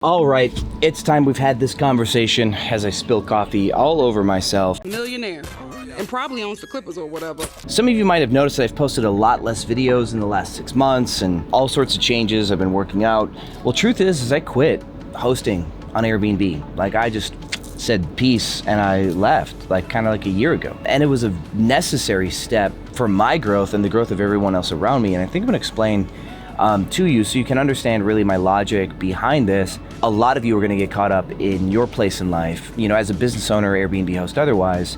All right, it's time. We've had this conversation as I spill coffee all over myself. Millionaire, and probably owns the Clippers or whatever. Some of you might have noticed that I've posted a lot less videos in the last 6 months and all sorts of changes. I've been working out. Well, truth is I quit hosting on Airbnb. Like, I just said peace and I left, like kind of like a year ago. And it was a necessary step for my growth and the growth of everyone else around me. And I think I'm gonna explain to you so you can understand really my logic behind this. A lot of you are gonna get caught up in your place in life. You know, as a business owner, Airbnb host, otherwise,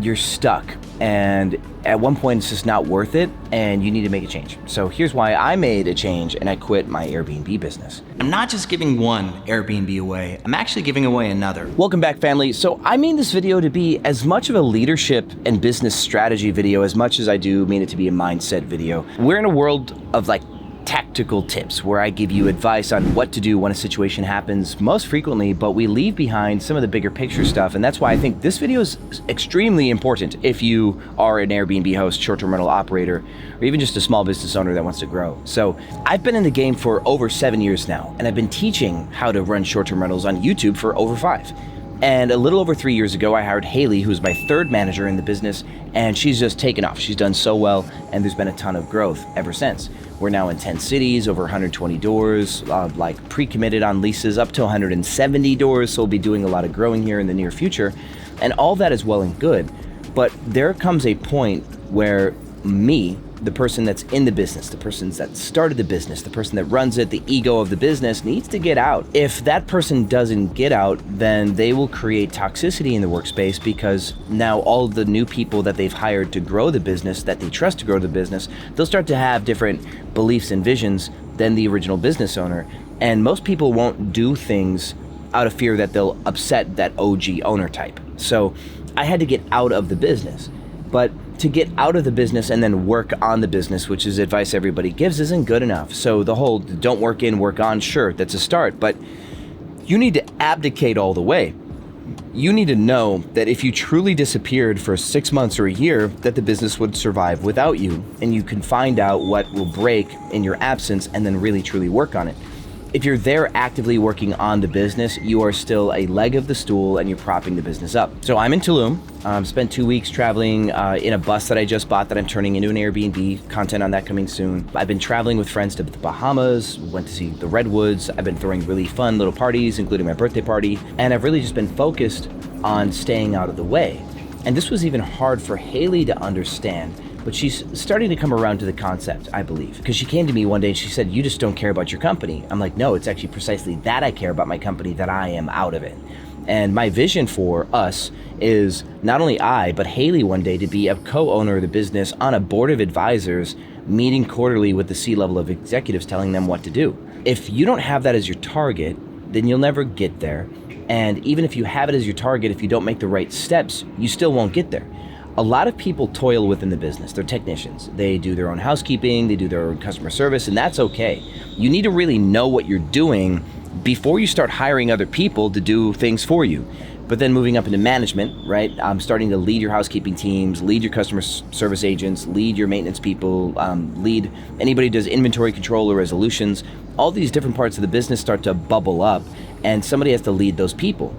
you're stuck. And at one point it's just not worth it and you need to make a change. So here's why I made a change and I quit my Airbnb business. I'm not just giving one Airbnb away, I'm actually giving away another. Welcome back, family. So I mean this video to be as much of a leadership and business strategy video as much as I do mean it to be a mindset video. We're in a world of like tactical tips where I give you advice on what to do when a situation happens most frequently, but we leave behind some of the bigger picture stuff. And that's why I think this video is extremely important if you are an Airbnb host, short-term rental operator, or even just a small business owner that wants to grow. So I've been in the game for over 7 years now, and I've been teaching how to run short-term rentals on YouTube for over 5. And a little over 3 years ago, I hired Haley, who's my third manager in the business, and she's just taken off. She's done so well, and there's been a ton of growth ever since. We're now in 10 cities, over 120 doors, like pre-committed on leases up to 170 doors, so we'll be doing a lot of growing here in the near future. And all that is well and good, but there comes a point where me, the person that's in the business, the person that started the business, the person that runs it, the ego of the business needs to get out. If that person doesn't get out, then they will create toxicity in the workspace because now all of the new people that they've hired to grow the business, that they trust to grow the business, they'll start to have different beliefs and visions than the original business owner. And most people won't do things out of fear that they'll upset that OG owner type. So I had to get out of the business. But to get out of the business and then work on the business, which is advice everybody gives, isn't good enough. So the whole don't work in, work on, sure, that's a start, but you need to abdicate all the way. You need to know that if you truly disappeared for 6 months or a year, that the business would survive without you, and you can find out what will break in your absence and then really truly work on it. If you're there actively working on the business, you are still a leg of the stool and you're propping the business up. So I'm in Tulum. Spent 2 weeks traveling in a bus that I just bought that I'm turning into an Airbnb, content on that coming soon. I've been traveling with friends to the Bahamas, went to see the redwoods. I've been throwing really fun little parties, including my birthday party. And I've really just been focused on staying out of the way. And this was even hard for Haley to understand, but she's starting to come around to the concept, I believe. Because she came to me one day and she said, you just don't care about your company. I'm like, no, it's actually precisely that I care about my company, that I am out of it. And my vision for us is not only I, but Haley one day to be a co-owner of the business on a board of advisors, meeting quarterly with the C-level of executives, telling them what to do. If you don't have that as your target, then you'll never get there. And even if you have it as your target, if you don't make the right steps, you still won't get there. A lot of people toil within the business. They're technicians. They do their own housekeeping, they do their own customer service, and that's okay. You need to really know what you're doing before you start hiring other people to do things for you. But then moving up into management, right? Starting to lead your housekeeping teams, lead your customer service agents, lead your maintenance people, lead anybody who does inventory control or resolutions. All these different parts of the business start to bubble up, and somebody has to lead those people.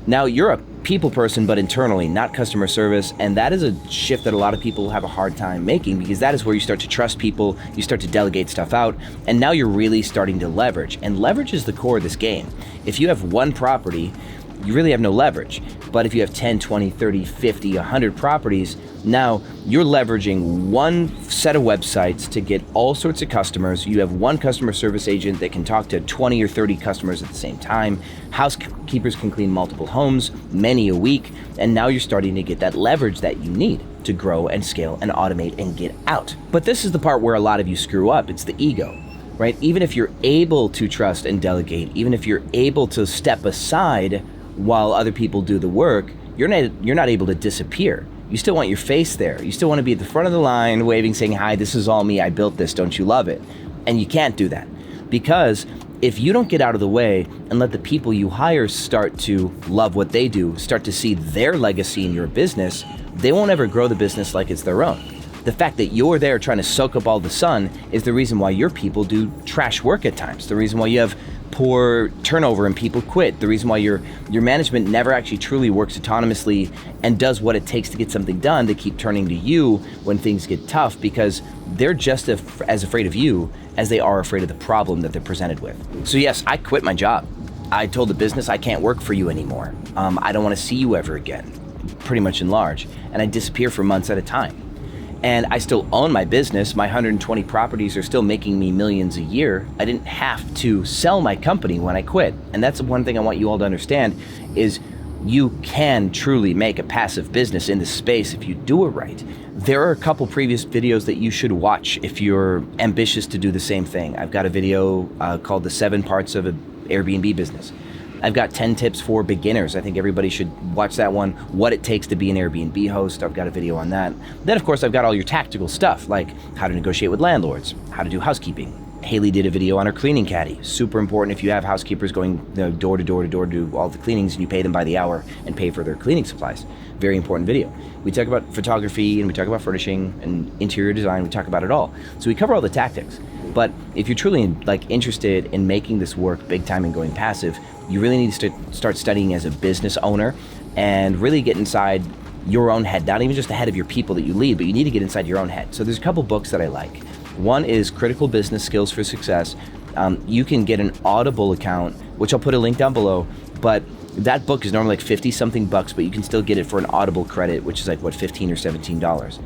Now, you're a people person, but internally, not customer service, and that is a shift that a lot of people have a hard time making because that is where you start to trust people, you start to delegate stuff out, and now you're really starting to leverage. And leverage is the core of this game. If you have one property, you really have no leverage. But if you have 10, 20, 30, 50, 100 properties, now you're leveraging one set of websites to get all sorts of customers. You have one customer service agent that can talk to 20 or 30 customers at the same time. Housekeepers can clean multiple homes, many a week, and now you're starting to get that leverage that you need to grow and scale and automate and get out. But this is the part where a lot of you screw up. It's the ego, right? Even if you're able to trust and delegate, even if you're able to step aside while other people do the work, you're not able to disappear. You still want your face there. You still want to be at the front of the line waving, saying, hi, this is all me, I built this, don't you love it? And you can't do that because if you don't get out of the way and let the people you hire start to love what they do, start to see their legacy in your business, they won't ever grow the business like it's their own. The fact that you're there trying to soak up all the sun is the reason why your people do trash work at times. The reason why you have poor turnover and people quit. The reason why your management never actually truly works autonomously and does what it takes to get something done, they keep turning to you when things get tough, because they're just as afraid of you as they are afraid of the problem that they're presented with. So yes, I quit my job. I told the business, I can't work for you anymore. I don't want to see you ever again, pretty much in large. And I disappear for months at a time. And I still own my business. My 120 properties are still making me millions a year. I didn't have to sell my company when I quit. And that's one thing I want you all to understand is you can truly make a passive business in this space if you do it right. There are a couple previous videos that you should watch if you're ambitious to do the same thing. I've got a video called The 7 Parts of an Airbnb Business. I've got 10 tips for beginners. I think everybody should watch that one. What it takes to be an Airbnb host. I've got a video on that. Then of course I've got all your tactical stuff, like how to negotiate with landlords, how to do housekeeping. Haley did a video on her cleaning caddy. Super important if you have housekeepers going door to door to door to do all the cleanings and you pay them by the hour and pay for their cleaning supplies. Very important video. We talk about photography and we talk about furnishing and interior design. We talk about it all. So we cover all the tactics. But if you're truly interested in making this work big time and going passive, you really need to start studying as a business owner and really get inside your own head, not even just the head of your people that you lead, but you need to get inside your own head. So there's a couple books that I like. One is Critical Business Skills for Success. You can get an Audible account, which I'll put a link down below, but that book is normally like 50 something bucks, but you can still get it for an Audible credit, which is like what, $15 or $17.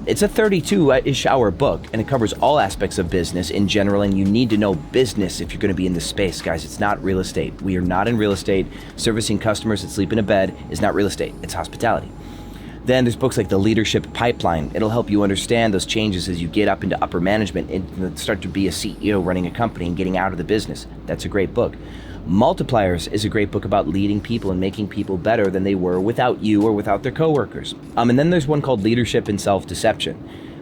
It's a 32-ish hour book, and it covers all aspects of business in general, and you need to know business if you're going to be in this space, guys. It's not real estate. We are not in real estate. Servicing customers that sleep in a bed is not real estate. It's hospitality. Then there's books like The Leadership Pipeline. It'll help you understand those changes as you get up into upper management and start to be a CEO running a company and getting out of the business. That's a great book. Multipliers is a great book about leading people and making people better than they were without you or without their coworkers. And then there's one called Leadership and Self-Deception.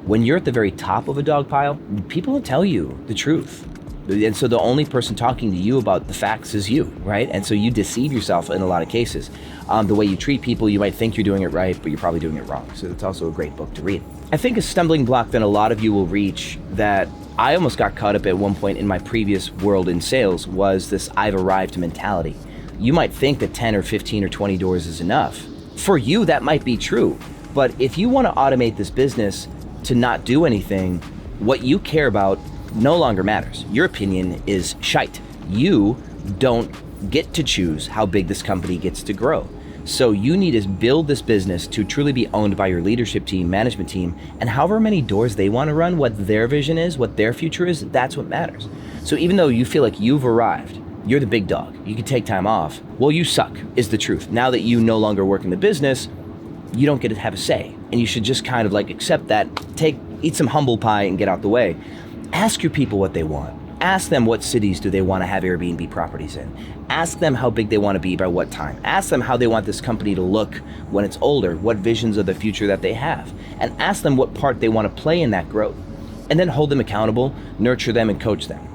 When you're at the very top of a dog pile, people will tell you the truth. And so the only person talking to you about the facts is you, right? And so you deceive yourself in a lot of cases. The way you treat people, you might think you're doing it right, but you're probably doing it wrong. So it's also a great book to read. I think a stumbling block that a lot of you will reach that I almost got caught up at one point in my previous world in sales was this I've arrived mentality. You might think that 10 or 15 or 20 doors is enough. For you, that might be true. But if you want to automate this business to not do anything, what you care about no longer matters. Your opinion is shite. You don't get to choose how big this company gets to grow. So you need to build this business to truly be owned by your leadership team, management team, and however many doors they want to run, what their vision is, what their future is, that's what matters. So even though you feel like you've arrived, you're the big dog, you can take time off, well, you suck is the truth. Now that you no longer work in the business, you don't get to have a say. And you should just kind of accept that, eat some humble pie and get out the way. Ask your people what they want. Ask them what cities do they want to have Airbnb properties in. Ask them how big they want to be by what time. Ask them how they want this company to look when it's older, what visions of the future that they have. And ask them what part they want to play in that growth. And then hold them accountable, nurture them, and coach them.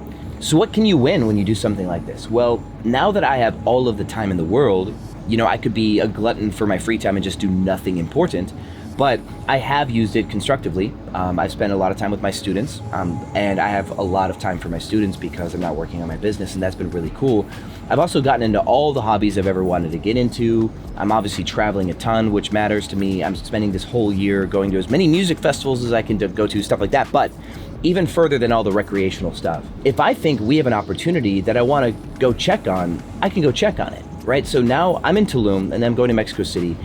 So what can you win when you do something like this? Well, now that I have all of the time in the world, I could be a glutton for my free time and just do nothing important. But I have used it constructively. I've spent a lot of time with my students, and I have a lot of time for my students because I'm not working on my business, and that's been really cool. I've also gotten into all the hobbies I've ever wanted to get into. I'm obviously traveling a ton, which matters to me. I'm spending this whole year going to as many music festivals as I can go to, stuff like that. But even further than all the recreational stuff, if I think we have an opportunity that I want to go check on, I can go check on it, right? So now I'm in Tulum, and I'm going to Mexico City,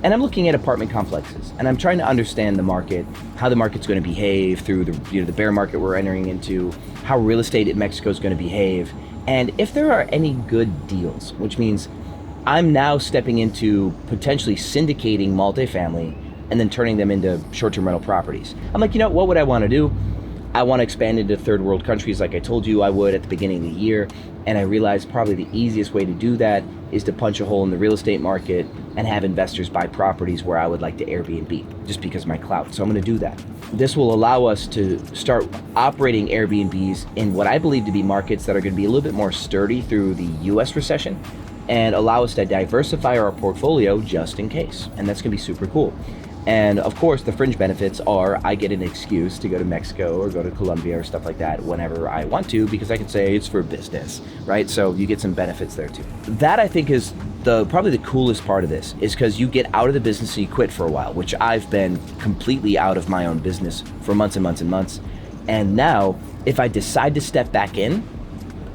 and I'm looking at apartment complexes, and I'm trying to understand the market, how the market's going to behave through the bear market we're entering into, how real estate in Mexico is going to behave, and if there are any good deals, which means I'm now stepping into potentially syndicating multifamily and then turning them into short-term rental properties. I'm like, what would I want to do? I want to expand into third world countries like I told you I would at the beginning of the year. And I realized probably the easiest way to do that is to punch a hole in the real estate market and have investors buy properties where I would like to Airbnb, just because of my clout. So I'm going to do that. This will allow us to start operating Airbnbs in what I believe to be markets that are going to be a little bit more sturdy through the US recession and allow us to diversify our portfolio just in case. And that's going to be super cool. And of course, the fringe benefits are I get an excuse to go to Mexico or go to Colombia or stuff like that whenever I want to, because I can say it's for business, right? So you get some benefits there too. That I think is probably the coolest part of this, is because you get out of the business and you quit for a while, which I've been completely out of my own business for months and months and months. And now, if I decide to step back in,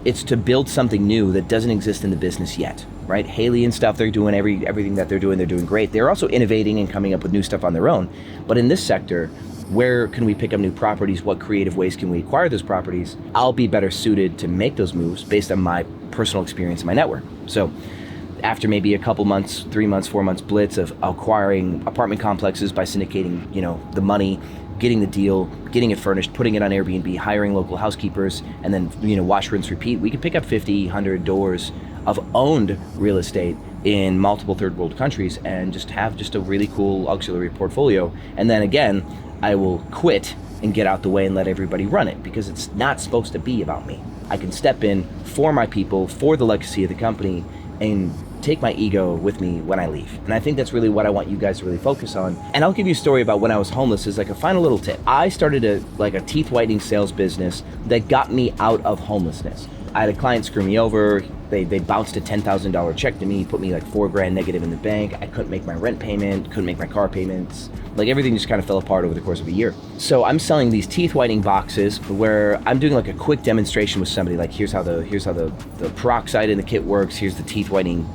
it's to build something new that doesn't exist in the business yet, right? Haley and stuff, they're doing everything that they're doing great. They're also innovating and coming up with new stuff on their own. But in this sector, where can we pick up new properties? What creative ways can we acquire those properties? I'll be better suited to make those moves based on my personal experience and my network. So after maybe a couple months, 3 months, 4 months blitz of acquiring apartment complexes by syndicating, the money, getting the deal, getting it furnished, putting it on Airbnb, hiring local housekeepers, and then, wash, rinse, repeat, we could pick up 50, 100 doors of owned real estate in multiple third world countries and just have just a really cool auxiliary portfolio. And then again, I will quit and get out the way and let everybody run it, because it's not supposed to be about me. I can step in for my people, for the legacy of the company, and take my ego with me when I leave. And I think that's really what I want you guys to really focus on. And I'll give you a story about when I was homeless as like a final little tip. I started a teeth whitening sales business that got me out of homelessness. I had a client screw me over. They bounced a $10,000 check to me, put me like $4,000 negative in the bank. I couldn't make my rent payment, couldn't make my car payments. Like everything just kind of fell apart over the course of a year. So I'm selling these teeth whitening boxes where I'm doing like a quick demonstration with somebody, like here's how the peroxide in the kit works, here's the teeth whitening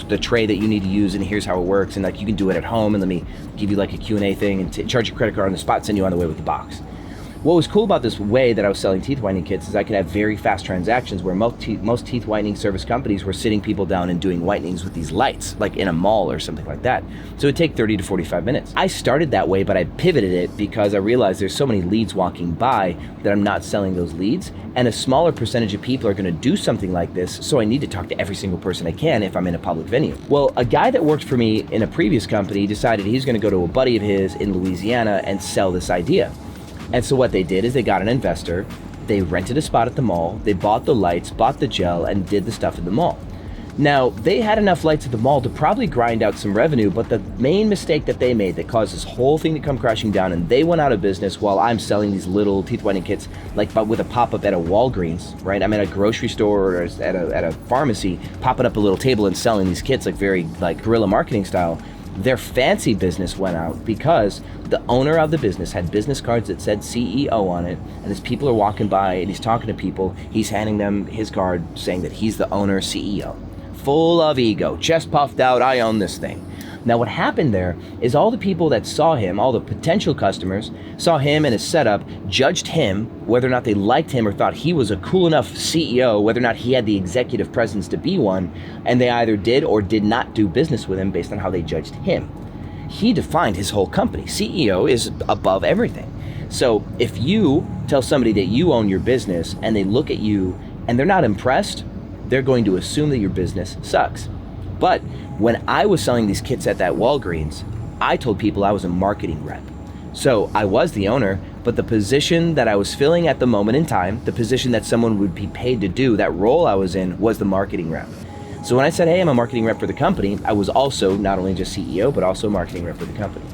the tray that you need to use, and here's how it works, and like you can do it at home, and let me give you like a Q&A thing and charge your credit card on the spot, send you on the way with the box. What was cool about this way that I was selling teeth whitening kits is I could have very fast transactions where most teeth whitening service companies were sitting people down and doing whitenings with these lights, like in a mall or something like that. So it'd take 30 to 45 minutes. I started that way, but I pivoted it because I realized there's so many leads walking by that I'm not selling those leads, and a smaller percentage of people are gonna do something like this, so I need to talk to every single person I can if I'm in a public venue. Well, a guy that worked for me in a previous company decided he's gonna go to a buddy of his in Louisiana and sell this idea. And so what they did is they got an investor, they rented a spot at the mall, they bought the lights, bought the gel, and did the stuff in the mall. Now, they had enough lights at the mall to probably grind out some revenue, but the main mistake that they made that caused this whole thing to come crashing down, and they went out of business while I'm selling these little teeth whitening kits, like but with a pop-up at a Walgreens, right? I'm at a grocery store or at a pharmacy, popping up a little table and selling these kits like very like guerrilla marketing style. Their fancy business went out because the owner of the business had business cards that said CEO on it, and as people are walking by and he's talking to people, he's handing them his card saying that he's the owner, CEO. Full of ego, chest puffed out, I own this thing. Now what happened there is all the people that saw him, all the potential customers, saw him and his setup, judged him, whether or not they liked him or thought he was a cool enough CEO, whether or not he had the executive presence to be one, and they either did or did not do business with him based on how they judged him. He defined his whole company. CEO is above everything. So if you tell somebody that you own your business and they look at you and they're not impressed, they're going to assume that your business sucks. But when I was selling these kits at that Walgreens, I told people I was a marketing rep. So I was the owner, but the position that I was filling at the moment in time, the position that someone would be paid to do, that role I was in, was the marketing rep. So when I said, hey, I'm a marketing rep for the company, I was also not only just CEO, but also marketing rep for the company.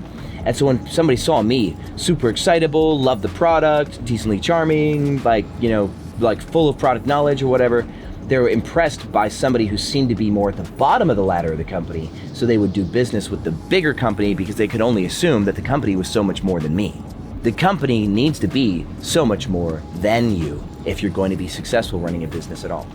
And so when somebody saw me, super excitable, loved the product, decently charming, like full of product knowledge or whatever, they were impressed by somebody who seemed to be more at the bottom of the ladder of the company, so they would do business with the bigger company because they could only assume that the company was so much more than me. The company needs to be so much more than you if you're going to be successful running a business at all.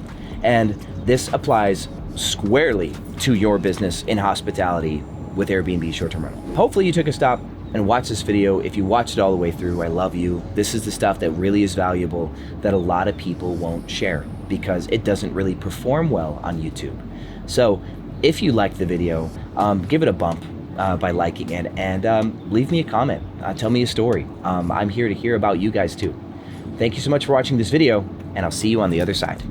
And this applies squarely to your business in hospitality with Airbnb short-term rental. Hopefully you took a stop and watched this video. If you watched it all the way through, I love you. This is the stuff that really is valuable that a lot of people won't share because it doesn't really perform well on YouTube. So if you liked the video, give it a bump by liking it, and leave me a comment. Tell me a story. I'm here to hear about you guys too. Thank you so much for watching this video, and I'll see you on the other side.